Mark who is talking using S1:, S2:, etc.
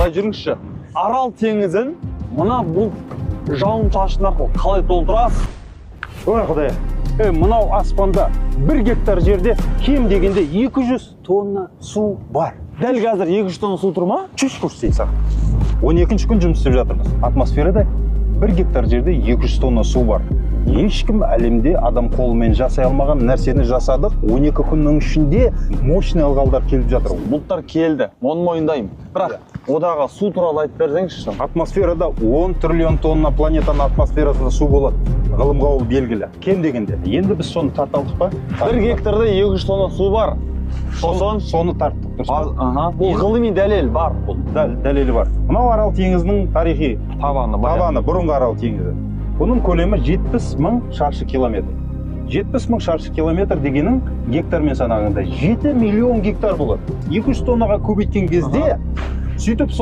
S1: былай жүріңізші. Арал теңізін мына бұл жауын-шашын арқылы қалай толтырасыз?
S2: Ой құдай, мынау аспанда 1 гектар жерде кем дегенде 200 тонна су бар.
S1: Дәл қазір 200 тонна су тұр ма?
S2: Чүш көрсетейін саған. 12-ші күн жұмыс істеп жатырмыз. Атмосферада 1 гектар жерде 200 тонна су бар. Ешкім әлемде адам қолымен жасай алмаған нәрсені жасадық. 12 күннің ішінде мощный ылғалдар келіп жатыр.
S1: Бұлттар келді, оны мойындаймын. Бірақ одағы су туралы айтып берсеңізші.
S2: Атмосферада 10 триллион тонна планетаның атмосферасында су болады. Ғылымға ол белгілі. Кем дегенде. Енді біз соны тарталдық па?
S1: 1 гектарда 200 тонна су бар.
S2: Соны тарттық, дұрыс па?
S1: Бұл ғылыми дәлел бар.
S2: Дәлелі бар. Мынау Арал теңізінің тарихи
S1: Табаны,
S2: бұрынғы Арал теңізі. Бұның көлемі 70 мың шаршы километр. 70 мың шаршы километр дегенің гектармен санағанда 7 миллион гектар болады. 200 тоннаға көбейткен кезде сөйтіп